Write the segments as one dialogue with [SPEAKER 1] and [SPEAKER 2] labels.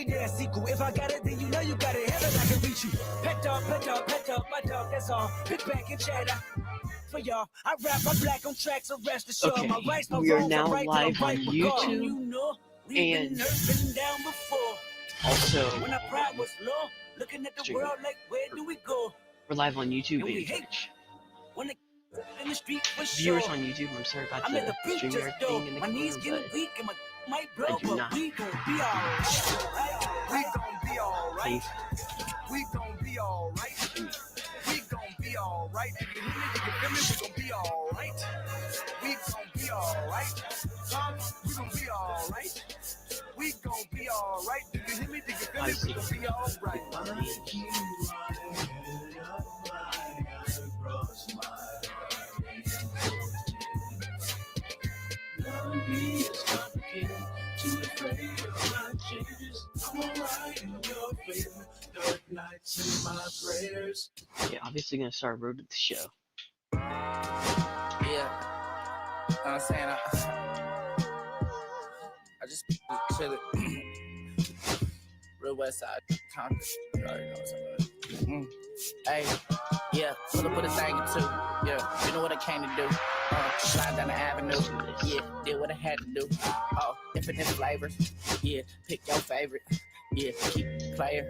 [SPEAKER 1] every day a sequel. If I got it, then you know you got it. Heaven, I can reach you. Pet dog, my dog, that's all. Pick back and chatter. For y'all, I rap, I'm black on tracks, so rest assured.
[SPEAKER 2] Okay,
[SPEAKER 1] My rights, no
[SPEAKER 2] we are
[SPEAKER 1] wrongs,
[SPEAKER 2] now
[SPEAKER 1] I'm right
[SPEAKER 2] live
[SPEAKER 1] till I'm
[SPEAKER 2] on
[SPEAKER 1] right for God.
[SPEAKER 2] YouTube,
[SPEAKER 1] You know, we've been
[SPEAKER 2] and
[SPEAKER 1] been down before.
[SPEAKER 2] also
[SPEAKER 1] When our pride was low, looking at the
[SPEAKER 2] streaming.
[SPEAKER 1] world like, where do we go?
[SPEAKER 2] We're live on YouTube
[SPEAKER 1] And we
[SPEAKER 2] and
[SPEAKER 1] hate
[SPEAKER 2] Twitch.
[SPEAKER 1] when the in the street for
[SPEAKER 2] Viewers
[SPEAKER 1] sure.
[SPEAKER 2] on YouTube, I'm sorry about
[SPEAKER 1] I'm at the
[SPEAKER 2] the stream
[SPEAKER 1] preacher's door.
[SPEAKER 2] thing in the
[SPEAKER 1] My knees
[SPEAKER 2] corner,
[SPEAKER 1] getting
[SPEAKER 2] but
[SPEAKER 1] weak and my might
[SPEAKER 2] I
[SPEAKER 1] blow,
[SPEAKER 2] do
[SPEAKER 1] but
[SPEAKER 2] not.
[SPEAKER 1] we gon' be alright. We gon' be alright. We gon' be alright. We gon' be alright. If you hear me, you feel me, we gon' be alright. We gon' be alright. We gon' be alright. We gon' be alright. Do you hear me? Do you feel me? We gon' be alright.
[SPEAKER 3] It's complicated, too afraid of my changes. I'm alright in your favor, dark nights in my prayers.
[SPEAKER 2] Yeah, obviously gonna start Road to the Show.
[SPEAKER 4] Yeah, you know what I'm saying? I just chillin'. Real West Side, Compton. You already know what's up. Hey, yeah, pull up with a thing or two. Yeah, you know what I came to do. Slide down the avenue. Yeah, did what I had to do. Oh, infinite flavors. Yeah, pick your favorite. Yeah, keep playing.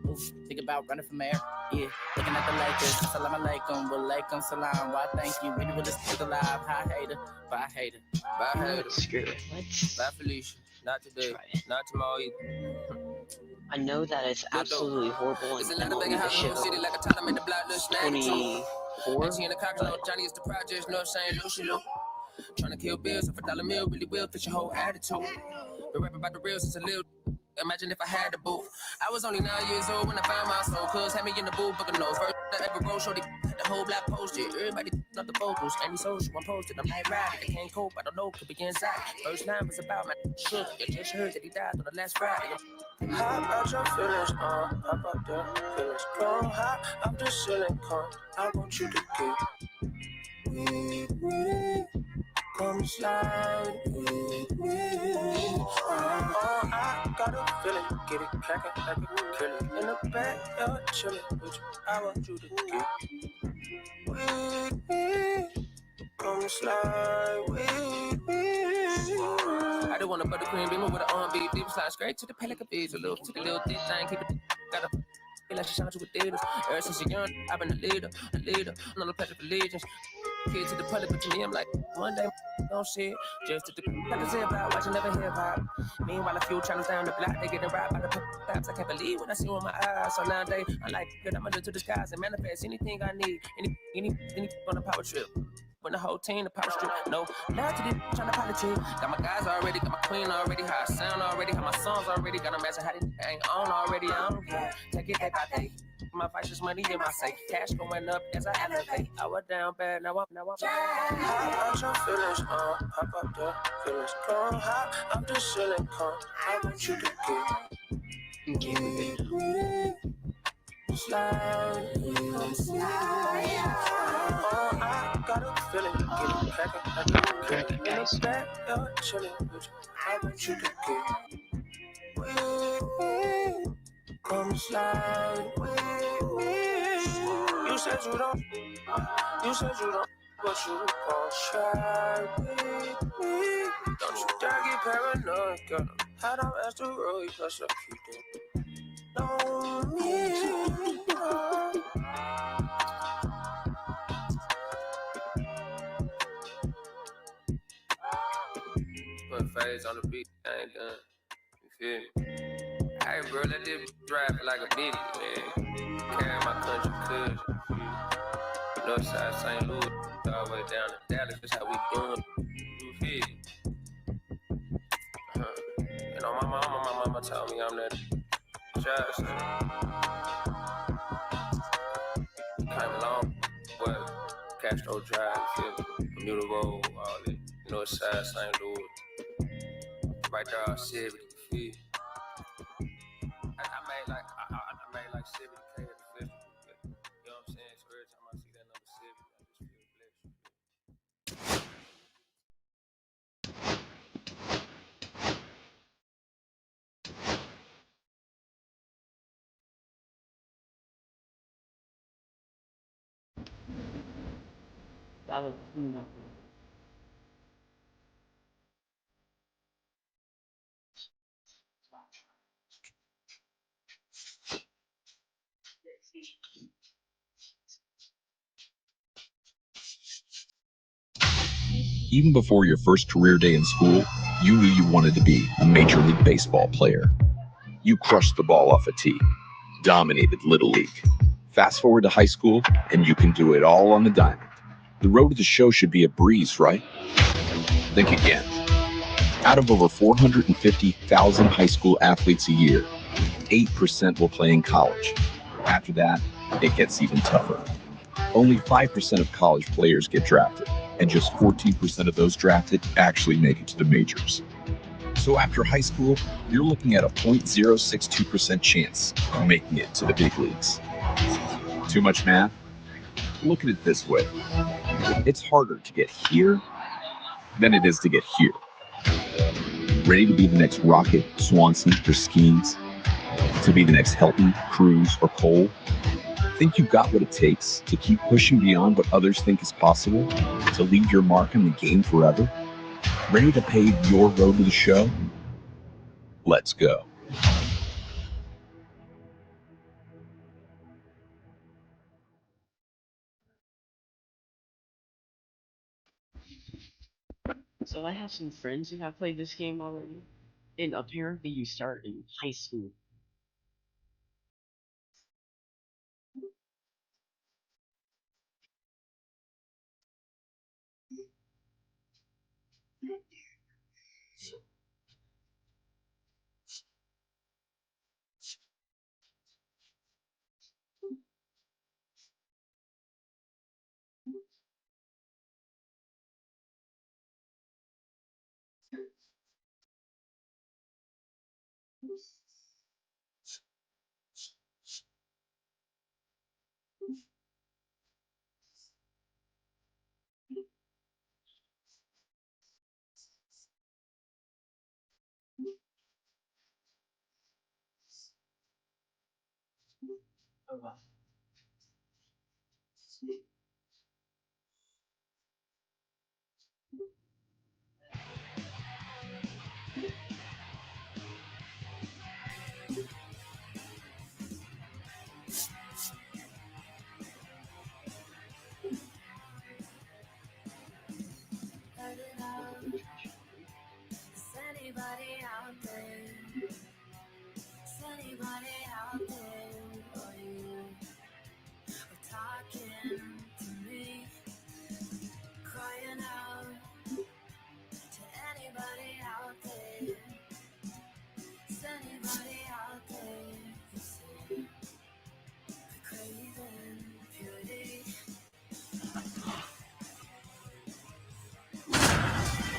[SPEAKER 4] Ooh, think about running from air. Yeah, looking at the Lakers. Salam alaikum, walaikum salam. Why thank you. We really still alive. Hi hater, bye hater, bye hater.
[SPEAKER 2] Screw it. Let's
[SPEAKER 4] Bye Felicia. Not today.
[SPEAKER 2] try it.
[SPEAKER 4] Not tomorrow either.
[SPEAKER 2] I know that it's absolutely horrible in
[SPEAKER 4] It's another
[SPEAKER 2] MLB
[SPEAKER 4] big
[SPEAKER 2] The
[SPEAKER 4] house,
[SPEAKER 2] Show
[SPEAKER 4] city like a time in the block, little snack.
[SPEAKER 2] 24,
[SPEAKER 4] And she in the cock, no Johnny is the project, no St. Lucia. Trying to kill bills off $1 meal, really will fit your whole attitude. Been rapping about the real since a little. Imagine if I had the booth. I was only 9 years old when I found my soul. Cuz had me in the booth, booking no first I ever wrote, shorty. The whole block posted. Everybody up the vocals. Any social, I'm posted. I'm like riding. I can't cope. I don't know. Could be inside. First line was about my shook. You just heard that he died on the last Friday. How about your feelings? How about the feelings? Come high. I'm just chilling. Come. I want you to get with me. Come slide with me. Oh, I got a feeling, get it crackin' like a killer. In the backyard, chillin' with you. I want you to get with me. Come slide with me. I don't want a buttercream beamer with an R&B deep slide straight to the pelican beach. A little thick thing, keep it. Gotta feel like she shot you with theaters. Ever since you're young, I've been a leader. I'm the pledge of allegiance. Kid to the public, but to me, I'm like, one day, don't shit. Just to the like I said about watching never hip hop. Meanwhile, a few channels down the block, they getting robbed by the cops. I can't believe what I see with my eyes. So nowadays, I'm like, good, I'm under to the skies and manifest anything I need. Any on a power trip. When the whole team, the power strip. No, now to the trying to politic. Got my guys already, got my queen already, how I sound already, how my songs already. Got them asking how they ain't on already. I don't care. Take it day by day. My vices money in my safe. Cash going up as I elevate. I was down bad, now I'm How about your feelings, how about the feelings? Come high, I'm just chilling, come. I want you to get
[SPEAKER 2] Okay, we're good now.
[SPEAKER 4] slide. Oh, I got a feeling, get it crackin' like a
[SPEAKER 2] Crack it, guys.
[SPEAKER 4] in the backyard, chilling with you. I want you to get with me. Come slide with me. You said you don't, but you won't try with me. Don't you dare get paranoid, girl. I don't ask the road, plus I keep it. Don't need put phase on the beat, I ain't done. You feel me? Hey, bro, let this drive like a bitty, man. Carry my country cousin. Northside St. Louis, all the way down to Dallas. That's how we doing. You feel me? You know, my mama told me I'm that child, so came along, well, Castro Drive, you feel me? Bermuda Road, all that. Northside St. Louis. Right there, all 70, you feel me?
[SPEAKER 2] That was nothing.
[SPEAKER 5] Even before your first career day in school, you knew you wanted to be a Major League Baseball player. You crushed the ball off a tee, dominated Little League. Fast forward to high school, and you can do it all on the diamond. The road to the show should be a breeze, right? Think again. Out of over 450,000 high school athletes a year, 8% will play in college. After that, it gets even tougher. Only 5% of college players get drafted, and just 14% of those drafted actually make it to the majors. So after high school, you're looking at a 0.062% chance of making it to the big leagues. Too much math? Look at it this way. It's harder to get here than it is to get here. Ready to be the next Rocket, Swanson, or Skeens? To be the next Helton, Cruz, or Cole? Think you've got what it takes to keep pushing beyond what others think is possible? To leave your mark on the game forever? Ready to pave your road to the show? Let's go.
[SPEAKER 2] So I have some friends who have played this game already, and apparently you start in high school. Oh wow.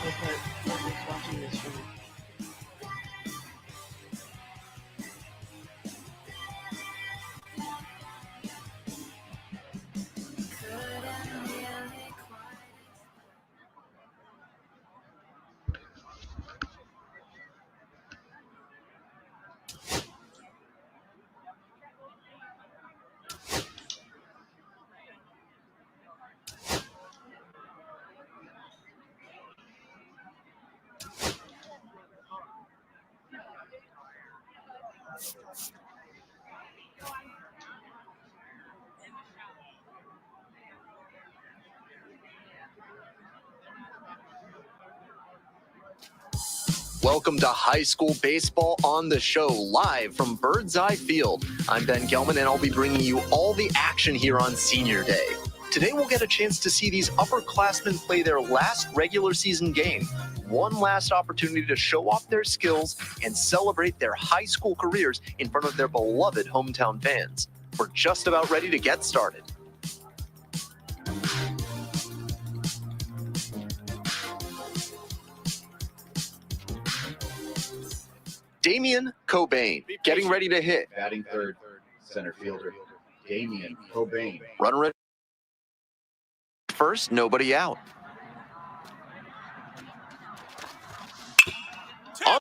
[SPEAKER 2] Okay, who's watching this stream?
[SPEAKER 1] Welcome to High School Baseball on the Show, live from Bird's Eye Field. I'm Ben Gelman, and I'll be bringing you all the action here on Senior Day. Today, we'll get a chance to see these upperclassmen play their last regular season game. One last opportunity to show off their skills and celebrate their high school careers in front of their beloved hometown fans. We're just about ready to get started. Damian Cobain, getting ready to hit.
[SPEAKER 6] Batting third, center fielder, Damian Cobain.
[SPEAKER 1] Runner at first, nobody out. On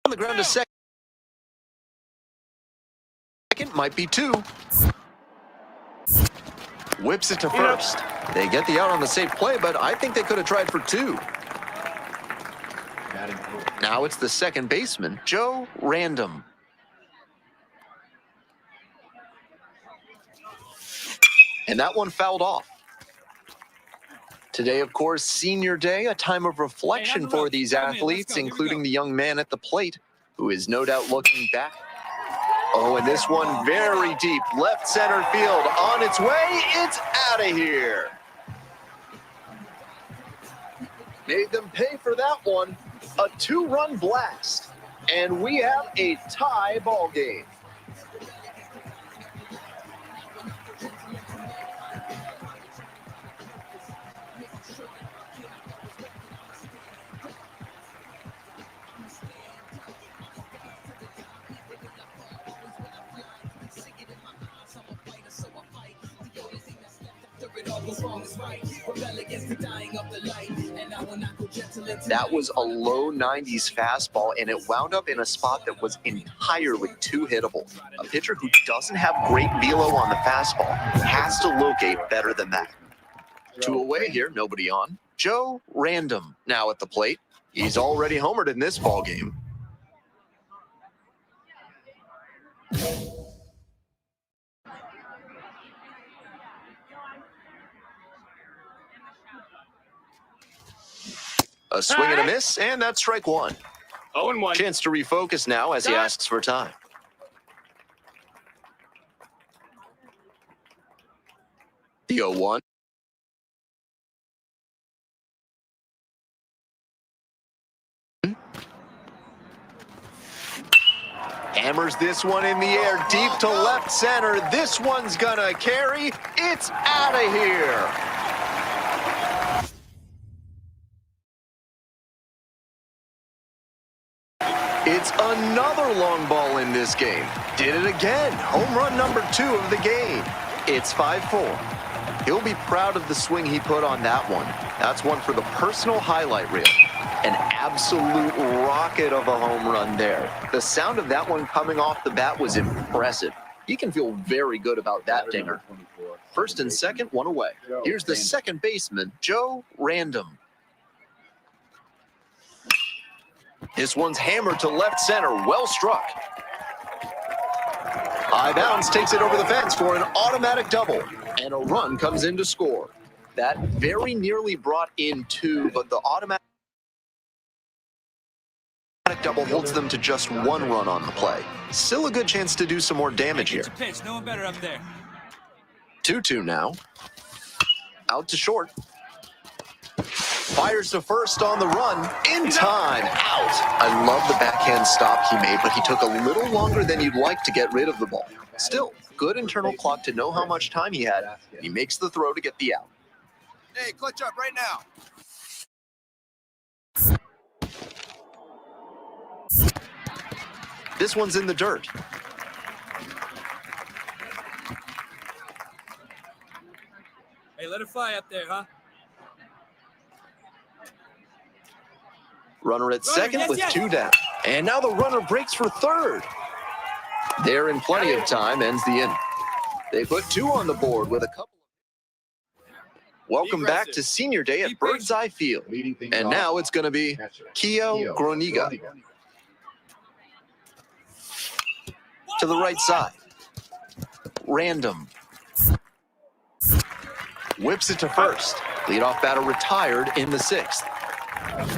[SPEAKER 1] the ground to second, might be two.
[SPEAKER 7] Whips it to first. They get the out on the safe play, but I think they could have tried for 2. Now it's the second baseman, Joe Random. And that one fouled off. Today, of course, senior day, a time of reflection for these athletes, including the young man at the plate, who is no doubt looking back. Oh, and this one very deep, left center field, on its way, it's out of here. Made them pay for that one, a 2-run blast, and we have a tie ball game. That was a low 90s fastball, and it wound up in a spot that was entirely too hittable. A pitcher who doesn't have great velo on the fastball has to locate better than that. 2 away here, nobody on. Joe Random now at the plate. He's already homered in this ball game. A swing and a miss, and that's strike 1.
[SPEAKER 3] 0-1.
[SPEAKER 7] Chance to refocus now as he asks for time. The 0-1. Hammers this one in the air, deep to left center. This one's gonna carry. It's out of here. It's another long ball in this game. Did it again. Home run number 2 of the game. It's 5-4. He'll be proud of the swing he put on that one. That's one for the personal highlight reel. An absolute rocket of a home run there. The sound of that one coming off the bat was impressive. He can feel very good about that dinger. First and second, 1 away. Here's the second baseman, Joe Random. This one's hammered to left center, well struck. High bounce takes it over the fence for an automatic double, and a run comes in to score. That very nearly brought in 2, but the automatic double holds them to just 1 run on the play. Still a good chance to do some more damage here.
[SPEAKER 1] Pitch, no one better up there.
[SPEAKER 7] 2-2 now. Out to short. Fires to first on the run. In time. Out. I love the backhand stop he made, but he took a little longer than you'd like to get rid of the ball. Still, good internal clock to know how much time he had. He makes the throw to get the out.
[SPEAKER 1] Hey, clutch up right now.
[SPEAKER 7] This one's in the dirt.
[SPEAKER 1] Hey, let it fly up there, huh?
[SPEAKER 7] Runner at second with 2 down. And now the runner breaks for third. They're in plenty of time, ends the inning. They put 2 on the board with a couple. Welcome back to senior day at Birdseye Field. And now it's going to be Keo Groniga. To the right side. Random. Whips it to first. Leadoff batter retired in the 6th.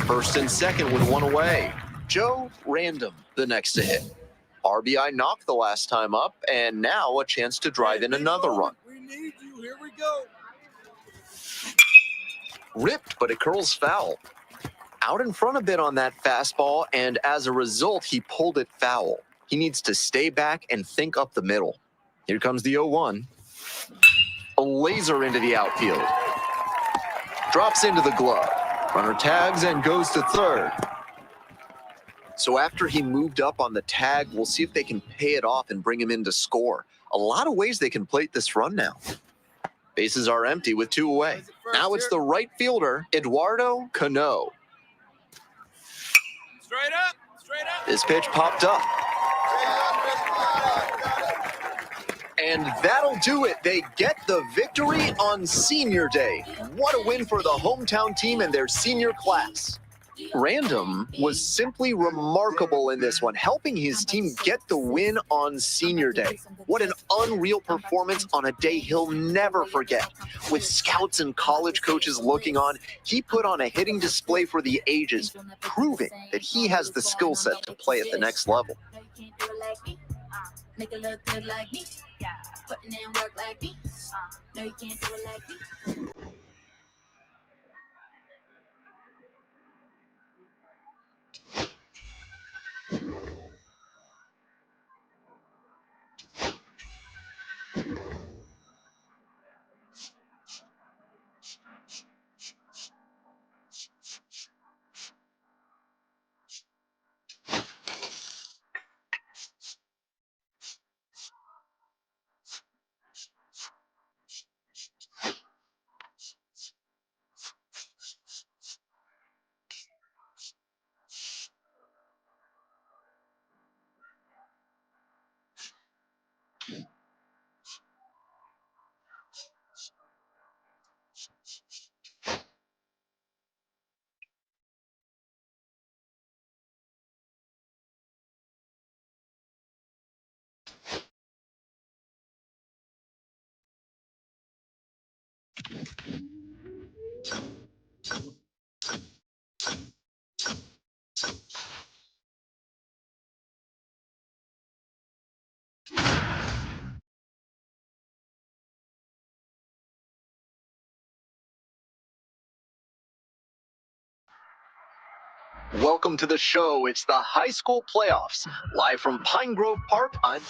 [SPEAKER 7] First and second with 1 away. Joe Random, the next to hit. RBI knocked the last time up, and now a chance to drive in another run.
[SPEAKER 1] We need you. Here we go.
[SPEAKER 7] Ripped, but it curls foul. Out in front a bit on that fastball, and as a result, he pulled it foul. He needs to stay back and think up the middle. Here comes the 0-1. A laser into the outfield. Drops into the glove. Runner tags and goes to third. So after he moved up on the tag, we'll see if they can pay it off and bring him in to score. A lot of ways they can plate this run now. Bases are empty with 2 away. Now it's the right fielder, Eduardo Cano.
[SPEAKER 1] Straight up. Straight up.
[SPEAKER 7] This pitch popped up. And that'll do it. They get the victory on senior day. What a win for the hometown team and their senior class. Random was simply remarkable in this one, helping his team get the win on senior day. What an unreal performance on a day he'll never forget. With scouts and college coaches looking on, he put on a hitting display for the ages, proving that he has the skill set to play at the next level.
[SPEAKER 8] Make it look good like me. Putting in work like me. No, you can't do it like me.
[SPEAKER 7] Welcome to the show. It's the high school playoffs. Live from Pine Grove Park, I'm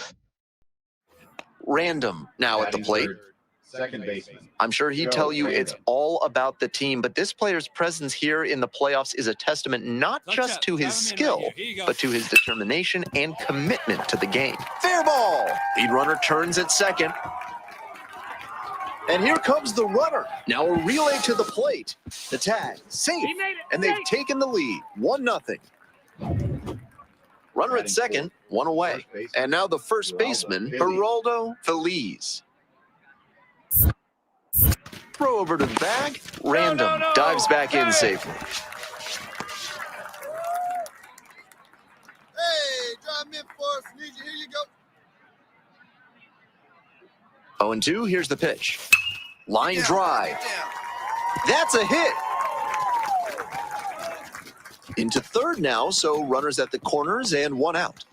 [SPEAKER 7] Random now at the
[SPEAKER 6] Batting
[SPEAKER 7] plate.
[SPEAKER 6] third, second baseman.
[SPEAKER 7] I'm sure he'd tell you it's all about the team, but this player's presence here in the playoffs is a testament not just to his skill, but to his determination and commitment to the game. Fair ball! Lead runner turns at second. And here comes the runner. Now a relay to the plate. The tag, safe, and they've taken the lead, 1-0. Runner at second, one away. And now the first baseman, Geraldo Feliz. Throw over to the bag. Random dives back in safely.
[SPEAKER 9] Hey, drive mid for us. Need you. Here you go.
[SPEAKER 7] 0-2, here's the pitch. Line drive. That's a hit. Into third now, so runners at the corners and one out.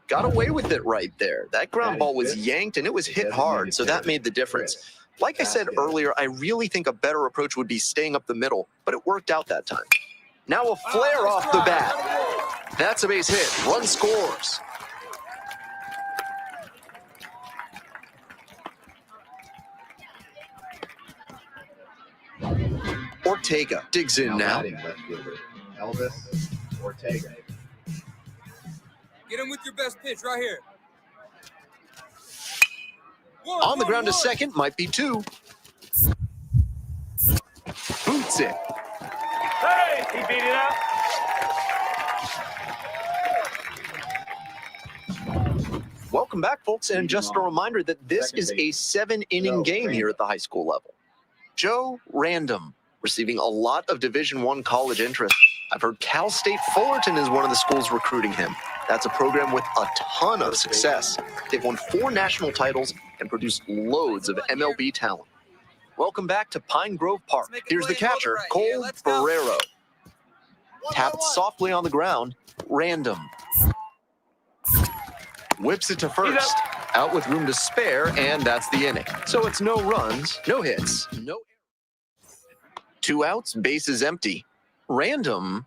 [SPEAKER 7] Got away with it right there. That ground ball was yanked and it was hit hard, so that made the difference. Like I said earlier, I really think a better approach would be staying up the middle, but it worked out that time. Now a flare off the bat. That's a base hit. Run scores. Ortega digs in now.
[SPEAKER 6] Elvis Ortega.
[SPEAKER 10] Get him with your best pitch right here.
[SPEAKER 7] On the ground to second, might be two. Boots it.
[SPEAKER 10] Hey, he beat it up.
[SPEAKER 7] Welcome back, folks, and just a reminder that this is a 7-inning game here at the high school level. Joe Random, receiving a lot of Division I college interest. I've heard Cal State Fullerton is one of the schools recruiting him. That's a program with a ton of success. They've won 4 national titles and produced loads of MLB talent. Welcome back to Pine Grove Park. Here's the catcher, Cole Barrero. Tapped softly on the ground, Random. Whips it to first. Out with room to spare, and that's the inning. So it's no runs, no hits, no. 2 outs, bases empty. Random,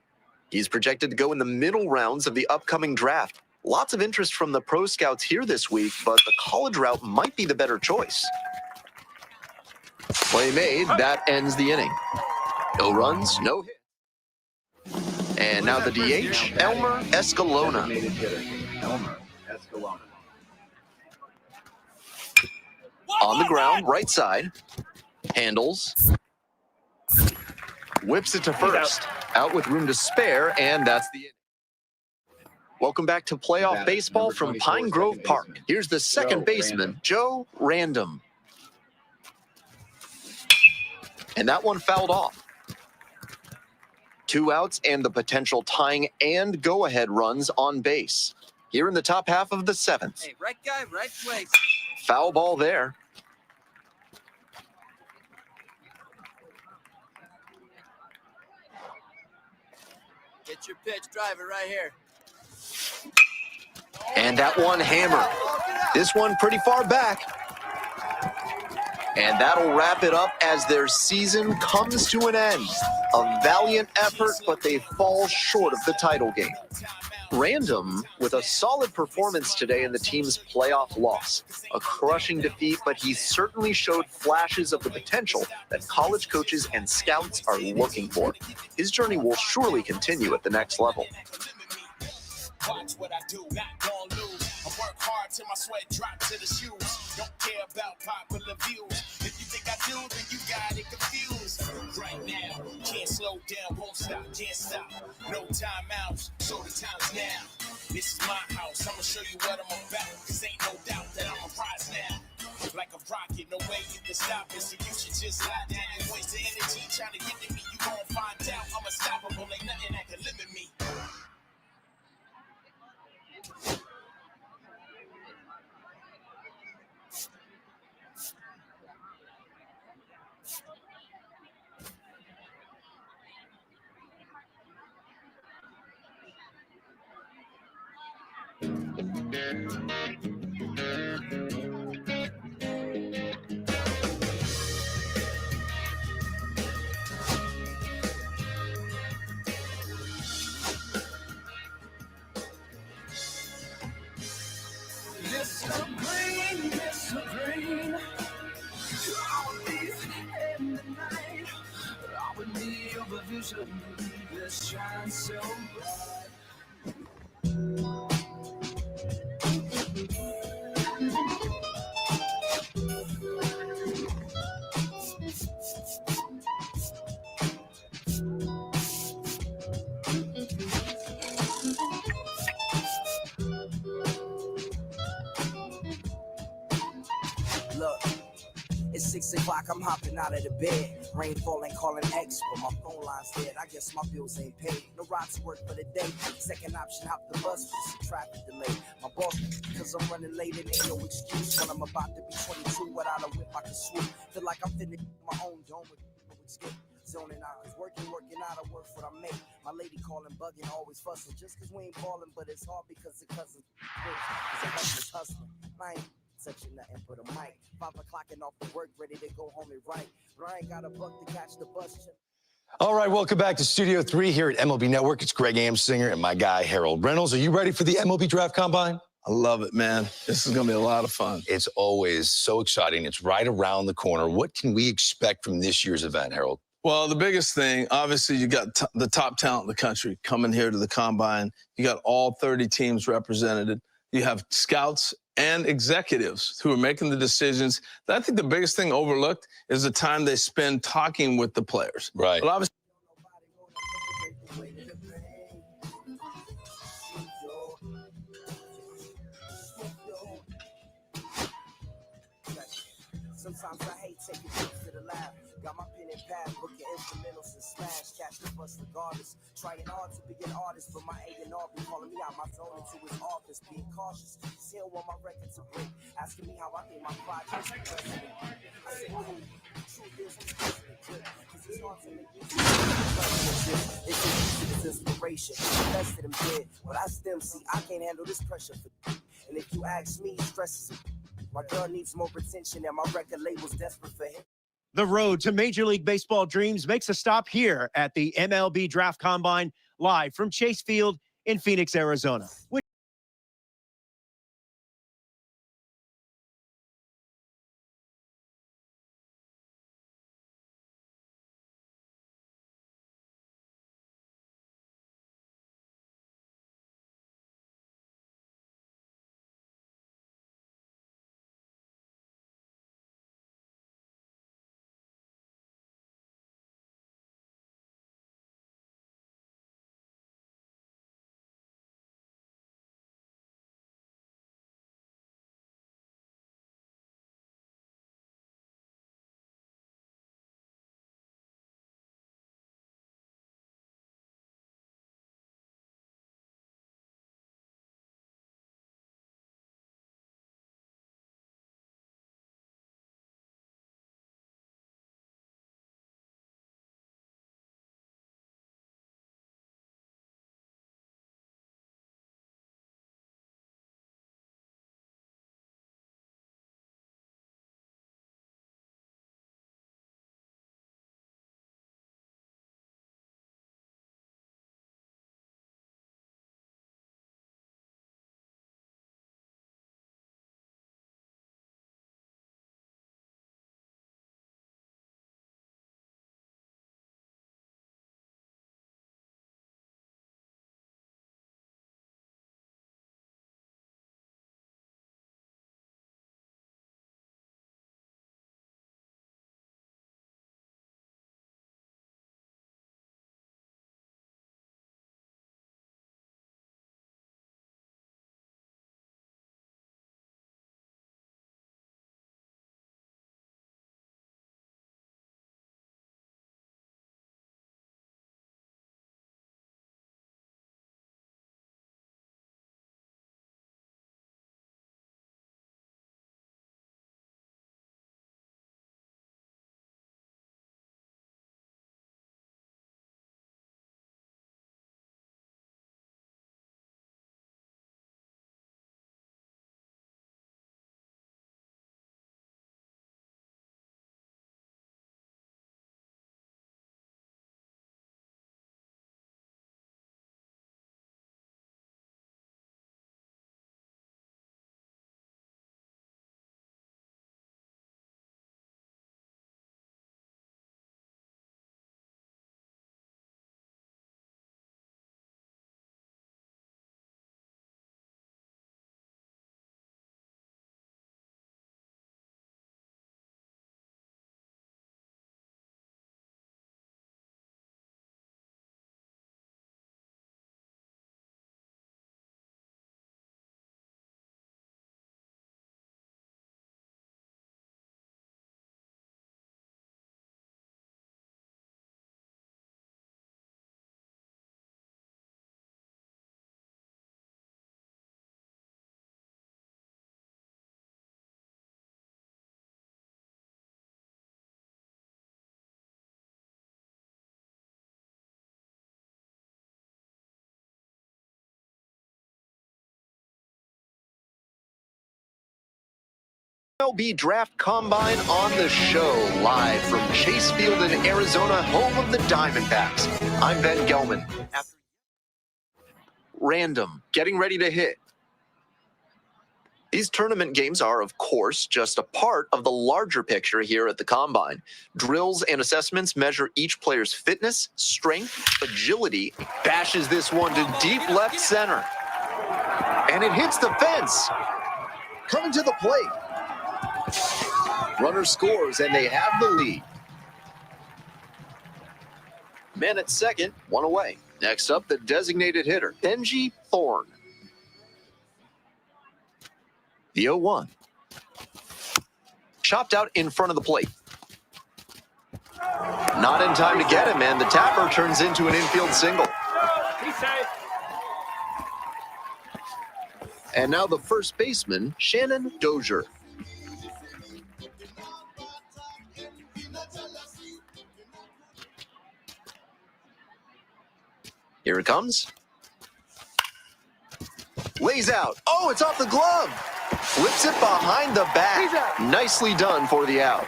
[SPEAKER 7] he's projected to go in the middle rounds of the upcoming draft. Lots of interest from the pro scouts here this week, but the college route might be the better choice. Play made, that ends the inning. No runs, no hits. And now the DH, Elmer Escalona.
[SPEAKER 6] Elmer Escalona.
[SPEAKER 7] On the ground, right side. Handles. Whips it to first. Out with room to spare, and that's the inning. Welcome back to playoff baseball from Pine Grove Park. Here's the second baseman, Joe Random. And that one fouled off. 2 outs and the potential tying and go-ahead runs on base. Here in the top half of the 7th.
[SPEAKER 10] Hey, right guy, right place.
[SPEAKER 7] Foul ball there.
[SPEAKER 10] Get your pitch, drive it right here.
[SPEAKER 7] And that one hammered. This one pretty far back. And that'll wrap it up as their season comes to an end. A valiant effort, but they fall short of the title game. Random with a solid performance today in the team's playoff loss. A crushing defeat, but he certainly showed flashes of the potential that college coaches and scouts are looking for. His journey will surely continue at the next level.
[SPEAKER 3] Watch what I do, not gonna lose. I work hard till my sweat drop to the shoes. Don't care about popular views. If you think I do, then you got it confused. Right now, can't slow down, won't stop, can't stop. No timeouts, so the time's now. This is my house, I'ma show you what I'm about. Cause ain't no doubt that I'm a prize now. Like a rocket, no way you can stop it. So you should just lie down and waste the energy trying to get to me. You gon' find out I'm unstoppable, ain't nothing that can limit me.
[SPEAKER 1] Mr. Green, Mr. Green, all these in the night, I would need your vision that shines so bright.
[SPEAKER 11] Look, it's 6 o'clock, I'm hopping out of the bed. Rain falling, calling X, but my phone line's dead. I guess my bills ain't paid. No ride to work for the day. Second option, hop the bus for some traffic delay. My boss, cause I'm running late and ain't no excuse. When I'm about to be 22 without a whip, I can swoop. Feel like I'm finna my own dome with no escape. Zoning out, cause working out, I work what I make. My lady calling, bugging, always fussing. Just cause we ain't ballin', but it's hard because the cousins rich. Cause the hustler's hustling. I ain't touching nothing but a mic. 5 o'clock and off of work, ready to go home and write. But I ain't got a buck to catch the bus.
[SPEAKER 12] All right, welcome back to Studio 3 here at MLB Network. It's Greg Amsinger and my guy, Harold Reynolds. Are you ready for the MLB Draft Combine?
[SPEAKER 13] I love it, man. This is going to be a lot of fun.
[SPEAKER 12] It's always so exciting. It's right around the corner. What can we expect from this year's event, Harold?
[SPEAKER 13] Well, the biggest thing, obviously, you got the top talent in the country coming here to the Combine. You got all 30 teams represented. You have scouts and executives who are making the decisions. I think the biggest thing overlooked is the time they spend talking with the players.
[SPEAKER 12] Right.
[SPEAKER 13] But obviously,
[SPEAKER 11] sometimes I hate taking trips to the lab. Got my pen and pad, booking instrumentals and smash, catch the bus regardless. Trying hard to be an artist, but my A&R be calling me out my zone into his office, being cautious. He don't want my record to break, asking me how I think my project's president. I say, cool. The truth is, I'm stressing the clip, cause it's hard to make music. It's inspiration. Invested him dead, but I still see I can't handle this pressure for. And if you ask me, stress is. My girl needs more attention, and my record label's desperate for him.
[SPEAKER 14] The road to Major League Baseball dreams makes a stop here at the MLB Draft Combine, live from Chase Field in Phoenix, Arizona.
[SPEAKER 7] MLB Draft Combine on the show, live from Chase Field in Arizona, home of the Diamondbacks. I'm Ben Gelman. Random, getting ready to hit. These tournament games are, of course, just a part of the larger picture here at the Combine. Drills and assessments measure each player's fitness, strength, agility. Bashes this one to deep left center. And it hits the fence. Coming to the plate. Runner scores, and they have the lead. Man at second, one away. Next up, the designated hitter, Benji Thorne. The 0-1. Chopped out in front of the plate. Not in time to get him, and the tapper turns into an infield single. And now the first baseman, Shannon Dozier. Here it comes. Lays out. Oh, it's off the glove. Flips it behind the back. Nicely done for the out.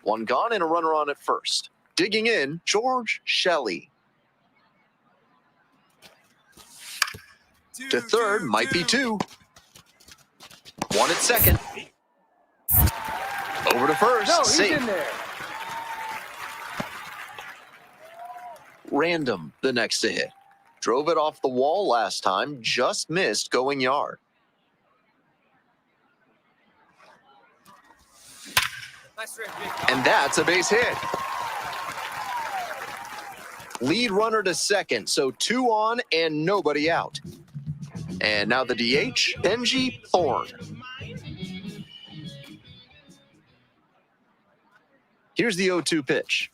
[SPEAKER 7] One gone and a runner on at first. Digging in, George Shelley. To third, might be two. One at second. Over to first,
[SPEAKER 10] No, he's
[SPEAKER 7] safe.
[SPEAKER 10] in there.
[SPEAKER 7] Random, the next to hit. Drove it off the wall last time, just missed going yard. And that's a base hit. Lead runner to second, so 2 on and nobody out. And now the DH, Benji Thorne. Here's the 0-2 pitch.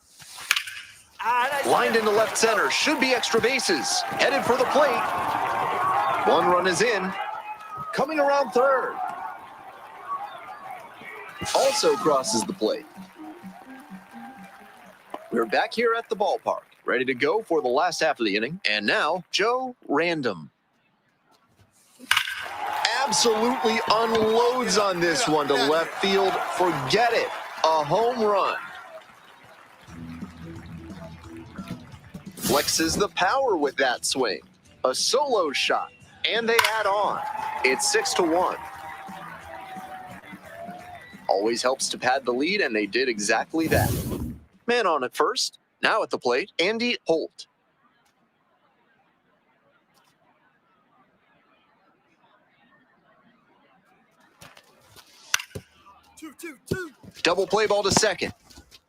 [SPEAKER 7] Lined into left center, should be extra bases. Headed for the plate. One run is in. Coming around third. Also crosses the plate. We're back here at the ballpark, ready to go for the last half of the inning. And now, Joe Random. Absolutely unloads on this one to left field. Forget it. A home run. Flexes the power with that swing. A solo shot, and they add on. It's 6-1. Always helps to pad the lead, and they did exactly that. Man on at first. Now at the plate, Andy Holt. Double play ball to second.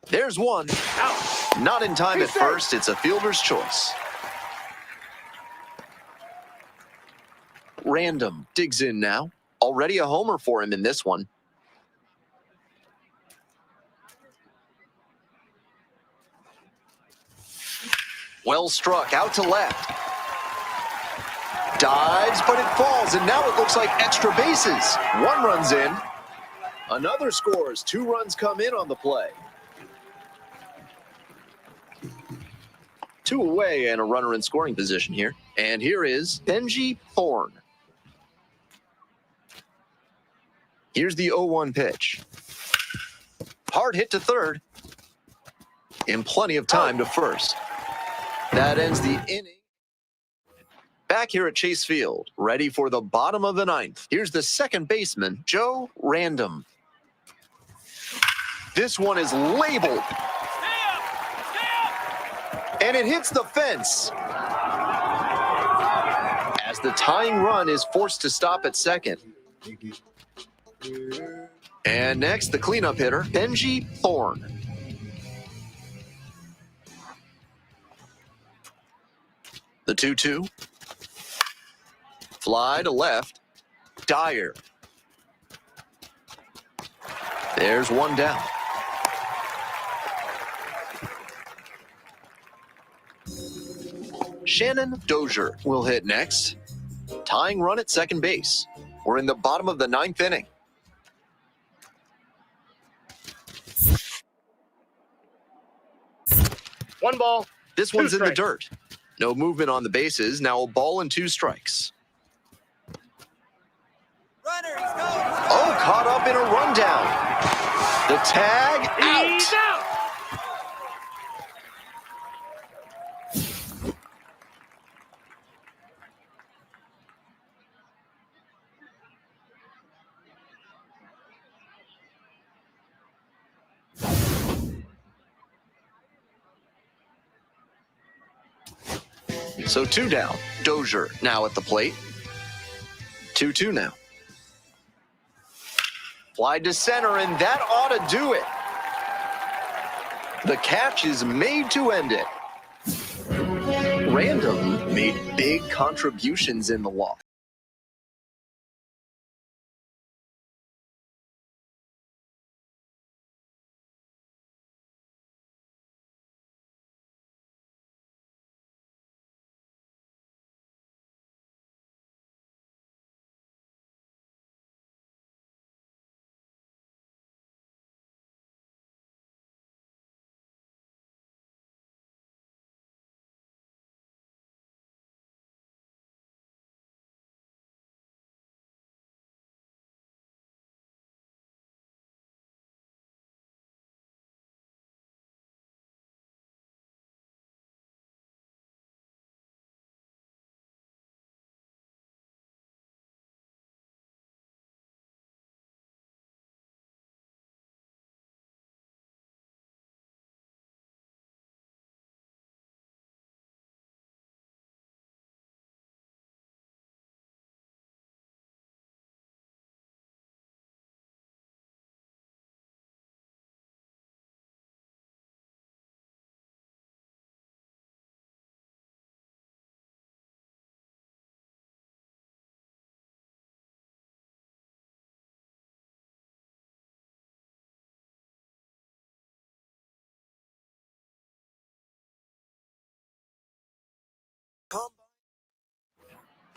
[SPEAKER 7] There's one. Out. Not in time at first. It's a fielder's choice. Random digs in now. Already a homer for him in this one. Well struck out to left. Dives, but it falls, and now it looks like extra bases. One runs in. Another scores. 2 runs come in on the play. 2 away and a runner in scoring position here. And here is Benji Thorne. Here's the 0-1 pitch. Hard hit to third. In plenty of time to first. That ends the inning. Back here at Chase Field, ready for the bottom of the 9th. Here's the second baseman, Joe Random. This one is labeled. And it hits the fence. As the tying run is forced to stop at second. And next, the cleanup hitter, Benji Thorne. The 2-2. Fly to left. Dyer. There's one down. Shannon Dozier will hit next. Tying run at second base. We're in the bottom of the 9th inning.
[SPEAKER 10] One ball.
[SPEAKER 7] This one's in the dirt. No movement on the bases. Now a ball and 2 strikes. Oh, caught up in a rundown. The tag out. So 2 down. Dozier now at the plate. 2-2 now. Fly to center, and that ought to do it. The catch is made to end it. Random made big contributions in the loss.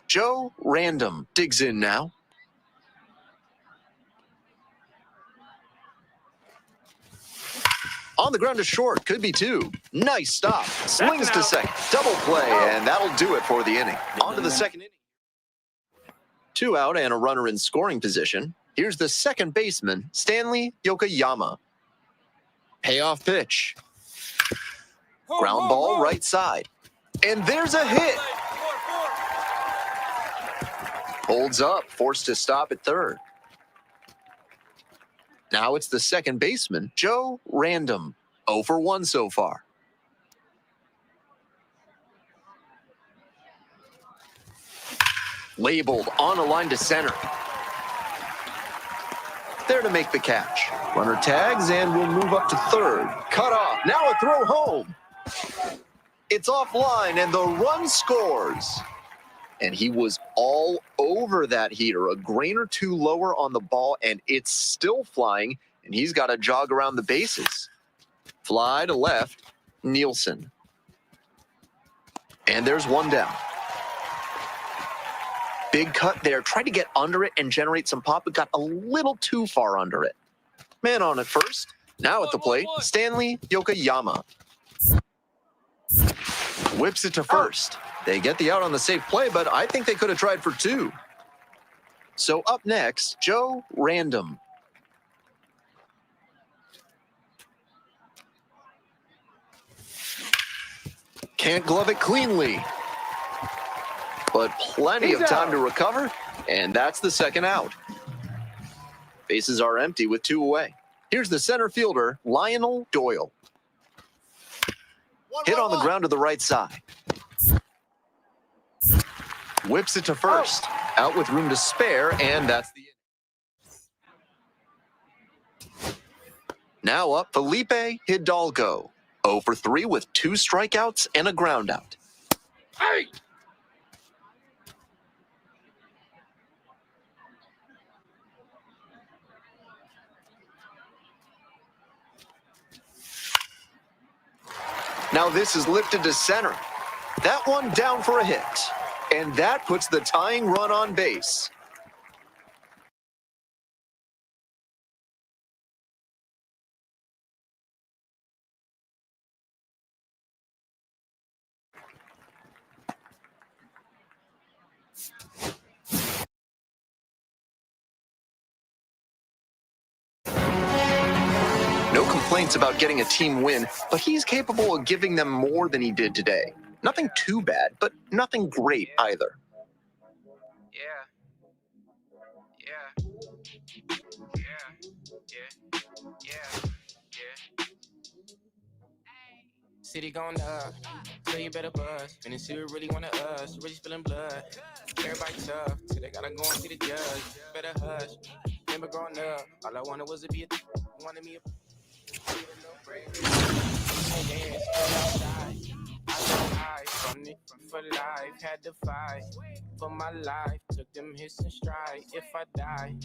[SPEAKER 7] Joe Random digs in now. On the ground to short, could be 2. Nice stop. Slings to second. Double play, and that'll do it for the inning. On to the second inning. 2 out and a runner in scoring position. Here's the second baseman, Stanley Yokoyama. Payoff pitch. Ground ball right side. And there's a hit. Holds up, forced to stop at third. Now it's the second baseman, Joe Random. 0 for 1 so far. Labeled on a line to center. There to make the catch. Runner tags and will move up to third. Cut off. Now a throw home. It's offline and the run scores. And he was all over that heater. A grain or 2 lower on the ball, and it's still flying, and he's got to jog around the bases. Fly to left, Nielsen. And there's 1 down. Big cut there. Tried to get under it and generate some pop, but got a little too far under it. Man on at first. Now at the plate, Stanley Yokoyama. Whips it to first. They get the out on the safe play, but I think they could have tried for 2. So up next, Joe Random. Can't glove it cleanly. But plenty of time to recover, and that's the second out. Bases are empty with 2 away. Here's the center fielder, Lionel Doyle. Hit on the ground to the right side. Whips it to first. Out with room to spare, and that's the inning. Now up, Felipe Hidalgo. 0 for 3 with 2 strikeouts and a ground out. Hey! Now this is lifted to center. That one down for a hit. And that puts the tying run on base. complaints about getting a team win, but he's capable of giving them more than he did today. Nothing too bad, but nothing great either.
[SPEAKER 4] City going up, so you better buzz. And it's you really wanna us, really spilling blood. Everybody tough, till they gotta go and see the judge. Better hush. Remember growing up, all I wanted was to be wanted me a little break. From it for life, had to fight for my life. Took them hits and stride. If I die,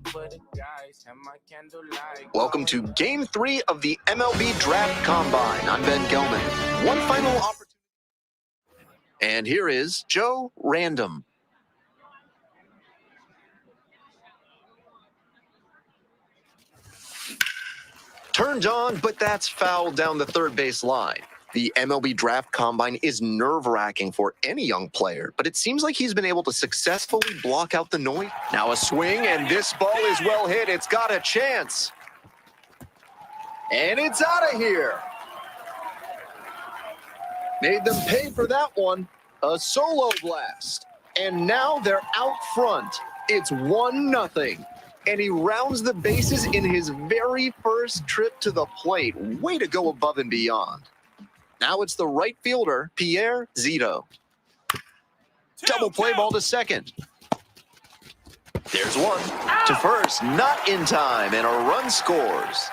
[SPEAKER 4] for the guys, have my candlelight.
[SPEAKER 7] Welcome to Game 3 of the MLB Draft Combine. I'm Ben Gelman. One final opportunity. And here is Joe Random. Turned on, but that's foul down the third base line. The MLB Draft Combine is nerve-wracking for any young player, but it seems like he's been able to successfully block out the noise. Now a swing, and this ball is well hit. It's got a chance. And it's out of here. Made them pay for that one. A solo blast. And now they're out front. It's 1-0. And he rounds the bases in his very first trip to the plate. Way to go above and beyond. Now it's the right fielder, Pierre Zito. Double play ball to second. There's one. To first, not in time, and a run scores.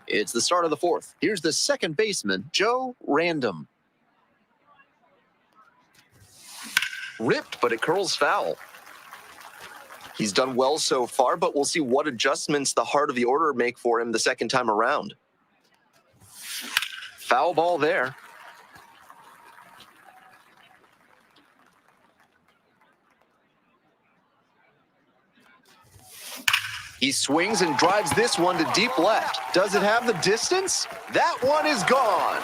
[SPEAKER 7] It's the start of the fourth. Here's the second baseman, Joe Random. Ripped, but it curls foul. He's done well so far, but we'll see what adjustments the heart of the order make for him the second time around. Foul ball there. He swings and drives this one to deep left. Does it have the distance? That one is gone.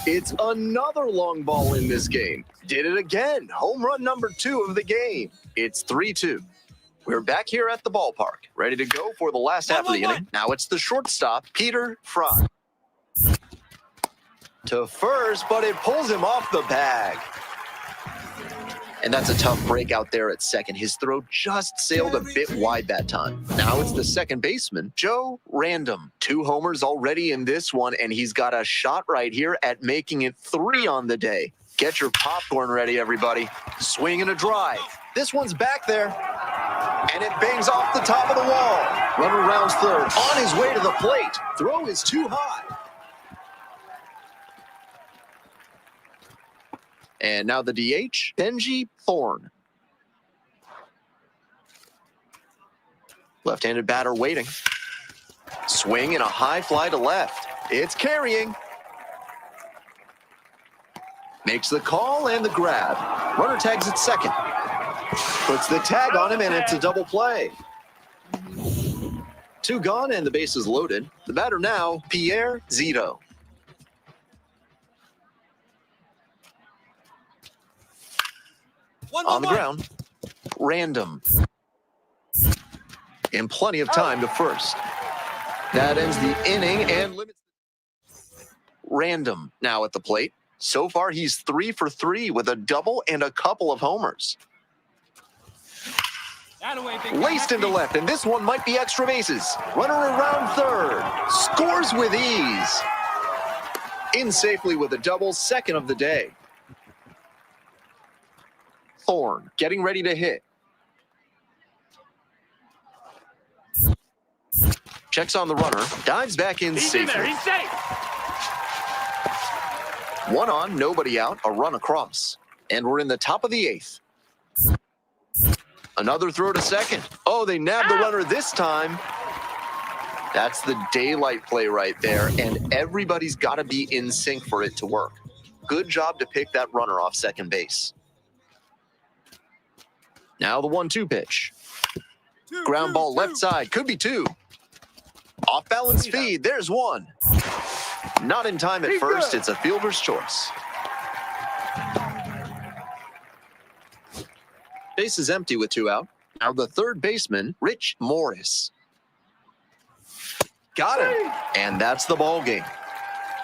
[SPEAKER 7] It's another long ball in this game. Did it again. Home run number 2 of the game. It's 3-2. We're back here at the ballpark, ready to go for the last half of the inning. Now it's the shortstop, Peter Fry. To first, but it pulls him off the bag. And that's a tough break out there at second. His throw just sailed a bit wide that time. Now it's the second baseman, Joe Random. 2 homers already in this one, and he's got a shot right here at making it 3 on the day. Get your popcorn ready, everybody. Swing and a drive. This one's back there. And it bangs off the top of the wall. Runner rounds third, on his way to the plate. Throw is too high. And now the DH, Benji Thorne. Left-handed batter waiting. Swing and a high fly to left. It's carrying. Makes the call and the grab. Runner tags at second. Puts the tag on him, and it's a double play. 2 gone, and the base is loaded. The batter now, Pierre Zito. On the ground, Random. And plenty of time to first. That ends the inning and limits. Random now at the plate. So far, he's 3 for 3 with a double and a couple of homers. Laced into left, and this one might be extra bases. Runner around third. Scores with ease. In safely with a double, second of the day. Thorne getting ready to hit. Checks on the runner, dives back in safely.
[SPEAKER 3] He's safe.
[SPEAKER 7] 1 on, nobody out, a run across. And we're in the top of the 8th. Another throw to second. Oh, they nabbed the runner this time. That's the daylight play right there, and everybody's got to be in sync for it to work. Good job to pick that runner off second base. Now the 1-2 pitch. Ground ball left side, could be 2. Off balance feed, there's 1. Not in time at first, it's a fielder's choice. Base is empty with 2 out. Now the third baseman, Rich Morris. Got him. And that's the ball game.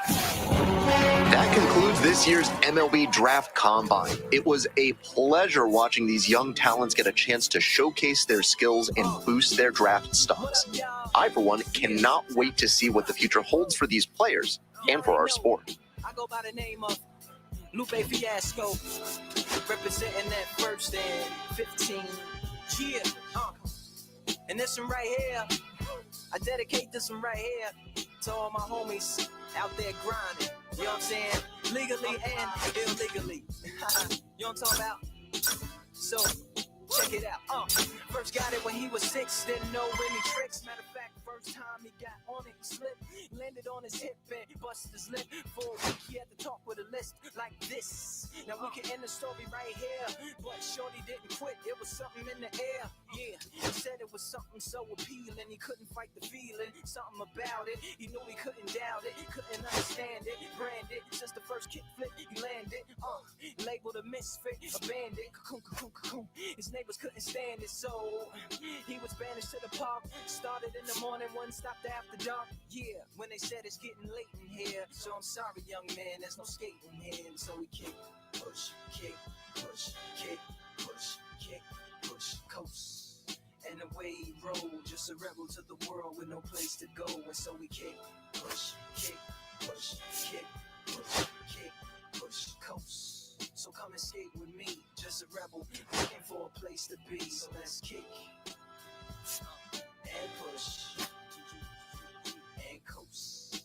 [SPEAKER 7] That concludes this year's MLB Draft Combine. It was a pleasure watching these young talents get a chance to showcase their skills and boost their draft stocks. I, for one, cannot wait to see what the future holds for these players and for our sport.
[SPEAKER 11] I go by the name of Lupe Fiasco, representing that first and 15. Yeah, and this one right here, I dedicate this one right here to all my homies out there grinding. You know what I'm saying? Legally and illegally. You know what I'm talking about? So, check it out. First got it when he was 6, didn't know any tricks. Matter of fact, first time he got on it, he slipped, landed on his hip and busted his lip. For a week, he had to talk with a list like this. Now we can end the story right here, but Shorty didn't quit. It was something in the air. Yeah, he said it was something so appealing. He couldn't fight the feeling, something about it. He knew he couldn't doubt it, couldn't understand it. Branded since the first kick flip, he landed. Labeled a misfit, a bandit. His neighbors couldn't stand it, so he was banished to the park. Started in the morning, one stopped after dark. Yeah, when they said it's getting late in here, so I'm sorry, young man, there's no skating here. And so we kick, push, kick, push, kick, push, kick, push, coast. And away he rolled, just a rebel to the world with no place to go. And so we kick, push, kick, push, kick, push, kick, push, coast. So come and skate with me, just a rebel, looking for a place to be. So let's kick and push and coast.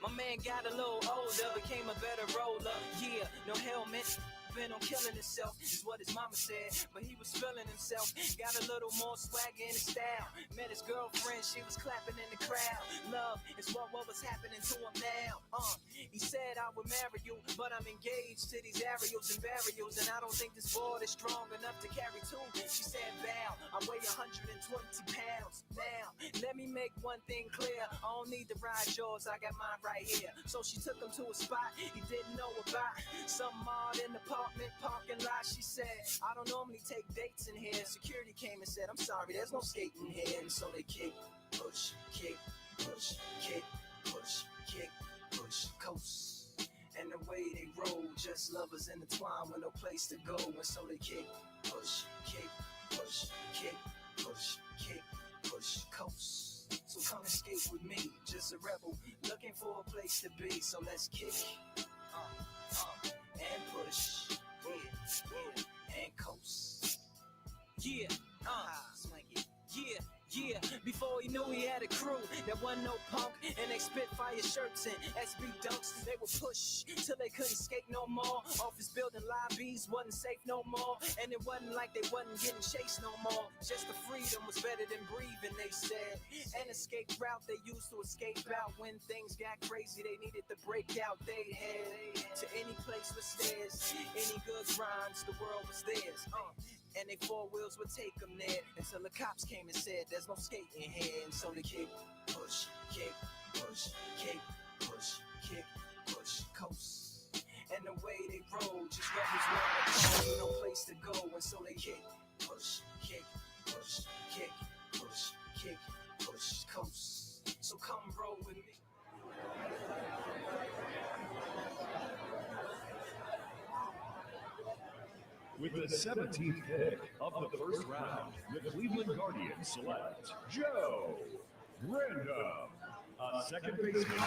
[SPEAKER 11] My man got a little older, became a better roller. Yeah, no helmet. Been on killing himself is what his mama said, but he was feeling himself. Got a little more swag in his style. Met his girlfriend, she was clapping in the crowd. Love is what was happening to him now. He said I would marry you, but I'm engaged to these aerials and burials, and I don't think this board is strong enough to carry two. She said, "Bow, I weigh 120 pounds. Now let me make one thing clear. I don't need to ride yours, I got mine right here." So she took him to a spot he didn't know about. Some odd in the parking lot. She said, "I don't normally take dates in here." Security came and said, "I'm sorry, there's no skating here." And so they kick, push, kick, push, kick, push, kick, push, coast. And the way they roll, just lovers intertwined with no place to go. And so they kick, push, kick, push, kick, push, kick, push, coast. So come and skate with me, just a rebel, looking for a place to be. So let's kick and push, and coast. Yeah, yeah. Before he knew he had a crew that wasn't no punk, and they spit fire shirts and SB dunks. They would push till they couldn't skate no more. Office building lobbies wasn't safe no more, and it wasn't like they wasn't getting chased no more. Just the freedom was better than breathing, they said. An escape route they used to escape out when things got crazy. They needed to break out. They head to any place with stairs, any good rhymes, the world was theirs. And they four wheels would take them there until the cops came and said there's no skating here. And so they kick, push, kick, push, kick, push, kick, push, coast. And the way they roll, just rebels wanted no place to go. And so they kick, push, kick, push, kick, push, kick, push, coast. So come roll with me.
[SPEAKER 15] With the 17th pick of the first round, the Cleveland Guardians select Joe Random, a second baseman.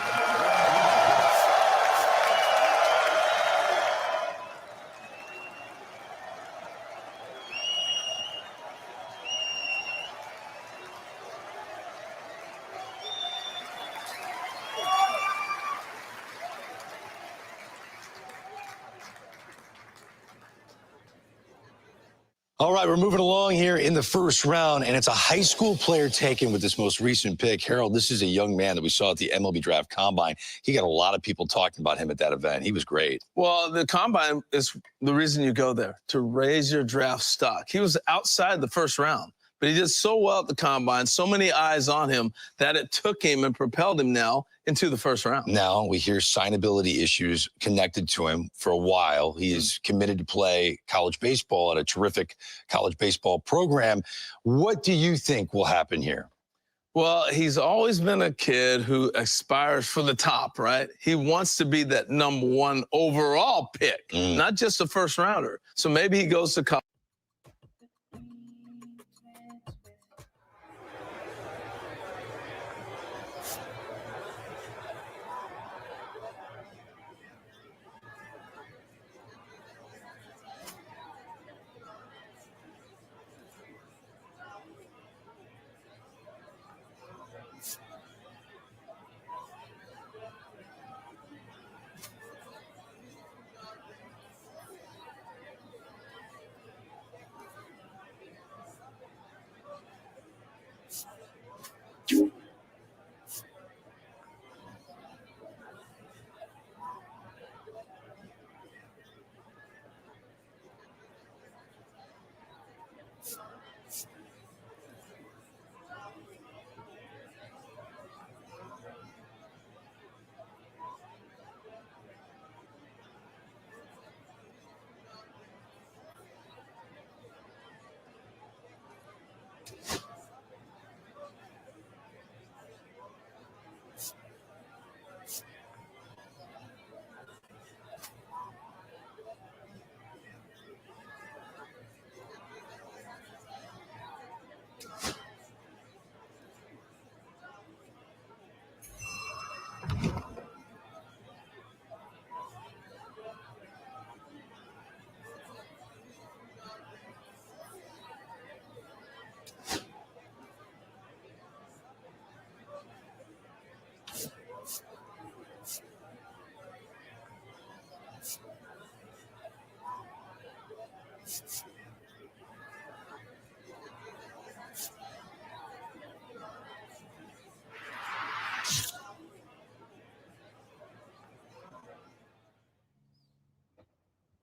[SPEAKER 12] All right, we're moving along here in the first round, and it's a high school player taken with this most recent pick. Harold, this is a young man that we saw at the MLB Draft Combine. He got a lot of people talking about him at that event. He was great.
[SPEAKER 13] Well, the Combine is the reason you go there, to raise your draft stock. He was outside the first round, but he did so well at the Combine, so many eyes on him, that it took him and propelled him now into the first round.
[SPEAKER 12] Now we hear signability issues connected to him for a while. He is committed to play college baseball at a terrific college baseball program. What do you think will happen here?
[SPEAKER 13] Well, he's always been a kid who aspires for the top, right? He wants to be that #1 overall pick, not just a first rounder. So maybe he goes to college.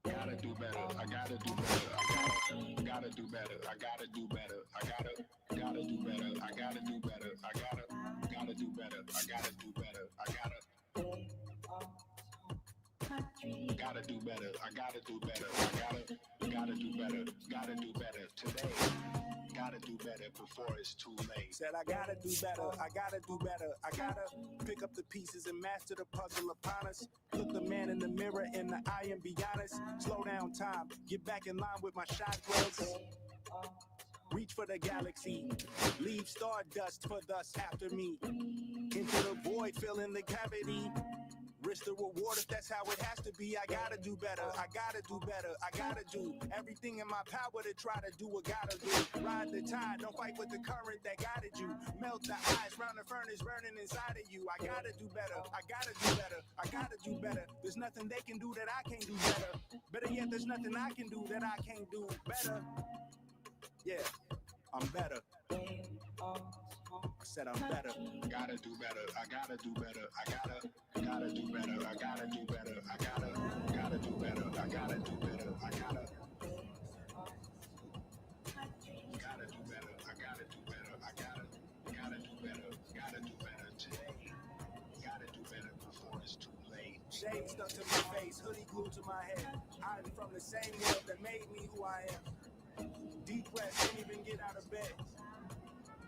[SPEAKER 16] Gotta do better. I gotta do better. I gotta do better. I gotta do better. I gotta do better. I gotta do better. I gotta do better. I gotta do better. I gotta do better. I gotta do better. I gotta do better. Gotta do better today. Gotta do better before it's too late.
[SPEAKER 17] Said I gotta do better, I gotta do better. I gotta pick up the pieces and master the puzzle upon us. Look the man in the mirror in the eye and be honest. Slow down time, get back in line with my shot drugs. Reach for the galaxy, leave stardust for thus after me. Into the void, fill in the cavity. Risk the reward if that's how it has to be. I gotta do better, I gotta do better. I gotta do everything in my power to try to do what gotta do. Ride the tide, don't fight with the current that guided you. Melt the ice round the furnace burning inside of you. I gotta do better, I gotta do better. I gotta do better. There's nothing they can do that I can't do better. Better yet, there's nothing I can do that I can't do better. Yeah, I'm better. I said I'm better.
[SPEAKER 16] Gotta do better. I gotta do better. I gotta do better. I gotta do better. I gotta do better. I gotta do better. I gotta do better. I gotta do better. I gotta do better. Gotta do better today. Gotta do better before it's too late.
[SPEAKER 17] Shade stuck to my face, hoodie glued to my head. I'm from the same world that made me who I am. Depressed, can't even get out of bed.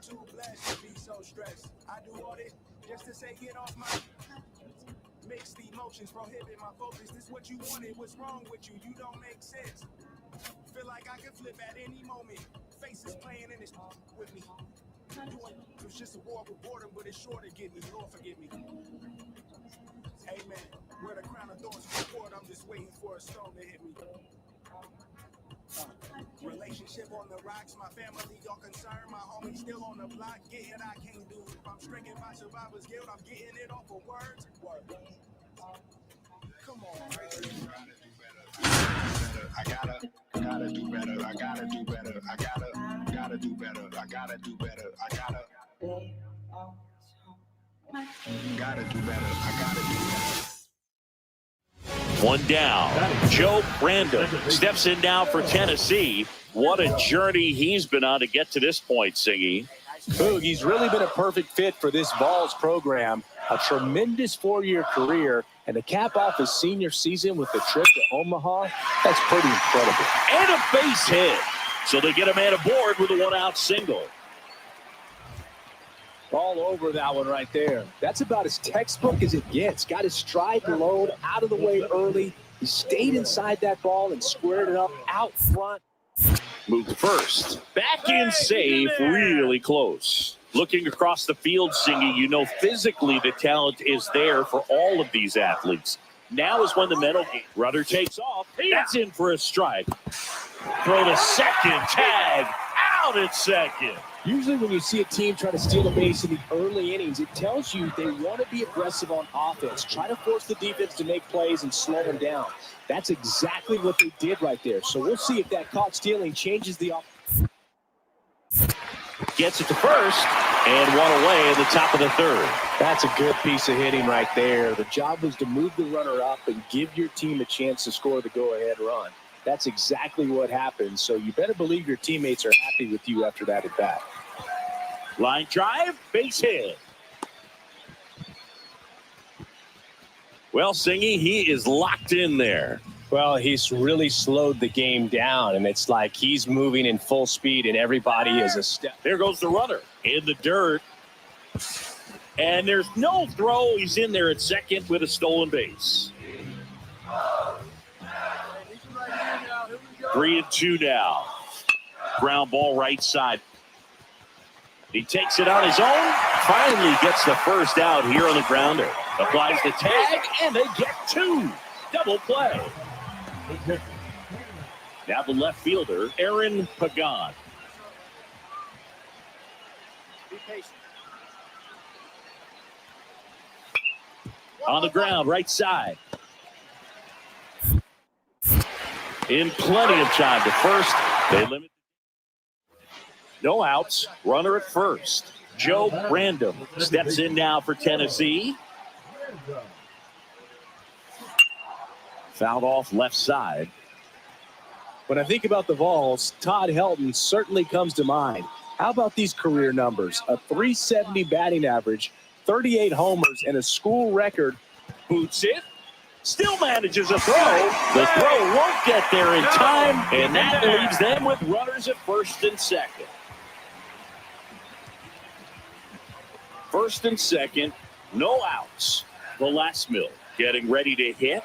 [SPEAKER 17] Too blessed to be so stressed. I do all this just to say get off my mixed emotions, prohibit my focus. This what you wanted, what's wrong with you? You don't make sense. Feel like I can flip at any moment. Faces playing in this with me. It was just a war with boredom, but it's sure to get me. Lord forgive me. Amen. Where the crown of thorns was poured, I'm just waiting for a stone to hit me. Relationship on the rocks, my family all concerned, my homies still on the block, getting I can't do. If I'm stricken by survivor's guilt, I'm getting it off of words. Come on,
[SPEAKER 16] I gotta do better. I gotta do better. I gotta do better. I gotta do better. I gotta do better. I gotta do better.
[SPEAKER 18] One down. Joe Brandon steps in now for Tennessee. What a journey he's been on to get to this point, Singy.
[SPEAKER 19] Boog, he's really been a perfect fit for this Vols program. a tremendous 4-year career, and to cap off his senior season with a trip to Omaha, that's pretty incredible.
[SPEAKER 18] And a base hit. So they get a man aboard with a 1-out single.
[SPEAKER 19] All over that one right there. That's about as textbook as it gets. Got his stride and load out of the way early. He stayed inside that ball and squared it up out front.
[SPEAKER 18] Moved first. Back in safe, really close. Looking across the field, Singy, you know physically the talent is there for all of these athletes. Now is when the mental game. Rudder takes off. That's in for a strike. Throw to second. Tag. Out at second.
[SPEAKER 19] Usually when you see a team try to steal a base in the early innings, it tells you they want to be aggressive on offense. Try to force the defense to make plays and slow them down. That's exactly what they did right there. So we'll see if that caught stealing changes the offense.
[SPEAKER 18] Gets it to first and one away in the top of the third.
[SPEAKER 19] That's a good piece of hitting right there. The job was to move the runner up and give your team a chance to score the go-ahead run. That's exactly what happened. So you better believe your teammates are happy with you after that at bat.
[SPEAKER 18] Line drive, base hit. Well, Singy, he is locked in there.
[SPEAKER 19] Well, he's really slowed the game down, and it's like he's moving in full speed, and everybody is a step.
[SPEAKER 18] There goes the runner in the dirt. And there's no throw. He's in there at second with a stolen base. 3-2 now. Ground ball right side. He takes it on his own. Finally gets the first out here on the grounder. Applies the tag, and they get two. Double play. Now the left fielder, Aaron Pagan. On the ground, right side. In plenty of time to first. They limit. No outs. Runner at first. Joe Random steps in now for Tennessee. Fouled off left side.
[SPEAKER 19] When I think about the Vols, Todd Helton certainly comes to mind. How about these career numbers? A .370 batting average, 38 homers, and a school record.
[SPEAKER 18] Boots it. Still manages a throw. The throw won't get there in time, and that leaves them with runners at first and second. First and second, no outs. Velasquez getting ready to hit.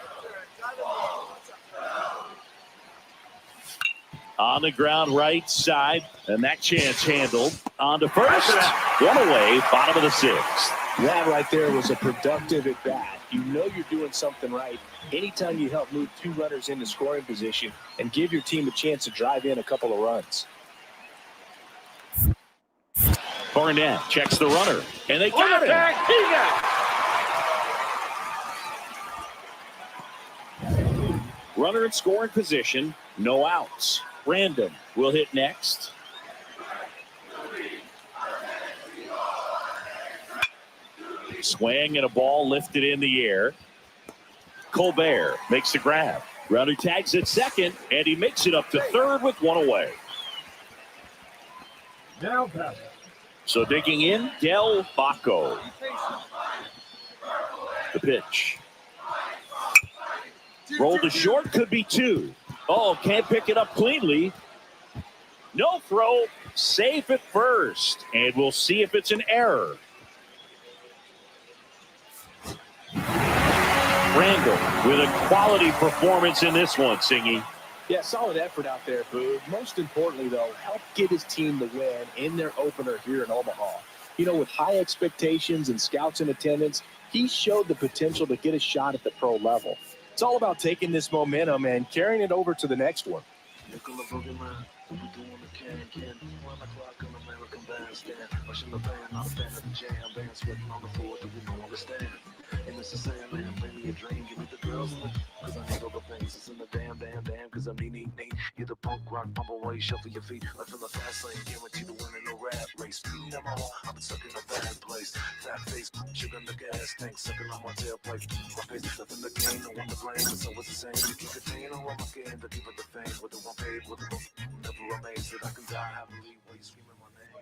[SPEAKER 18] On the ground right side, and that chance handled. On to first, one away, bottom of the sixth.
[SPEAKER 19] That right there was a productive at bat. You know you're doing something right anytime you help move two runners into scoring position and give your team a chance to drive in a couple of runs.
[SPEAKER 18] Barnett checks the runner, and they got him. Runner in scoring position, no outs. Random will hit next. Swing and a ball lifted in the air. Colbert makes the grab. Runner tags at second, and he makes it up to third with one away.
[SPEAKER 15] Now back.
[SPEAKER 18] So digging in, Del Baco. The pitch. Roll to short, could be two. Oh, can't pick it up cleanly. No throw, safe at first. And we'll see if it's an error. Randall with a quality performance in this one, Singy.
[SPEAKER 19] Yeah, solid effort out there, Boog. Most importantly, though, help get his team the win in their opener here in Omaha. You know, with high expectations and scouts in attendance, he showed the potential to get a shot at the pro level. It's all about taking this momentum and carrying it over to the next one. And it's the same man, bring me a dream, give me the girls, cause I need all the things, it's in the damn, cause I'm neat, you're the punk rock, pump away, shuffle your feet, like from the fast lane, guaranteed to win in no rap race, speeding on my wall, I'm stuck in a bad place, fat face, sugar in the gas tank, sucking on my tailplate, my face is nothing to gain, no one to blame, it's always the same, you keep the chain on my game, to keep it the fame, with the one paid, with the book, never amazed that I can die happily, while you screaming my name.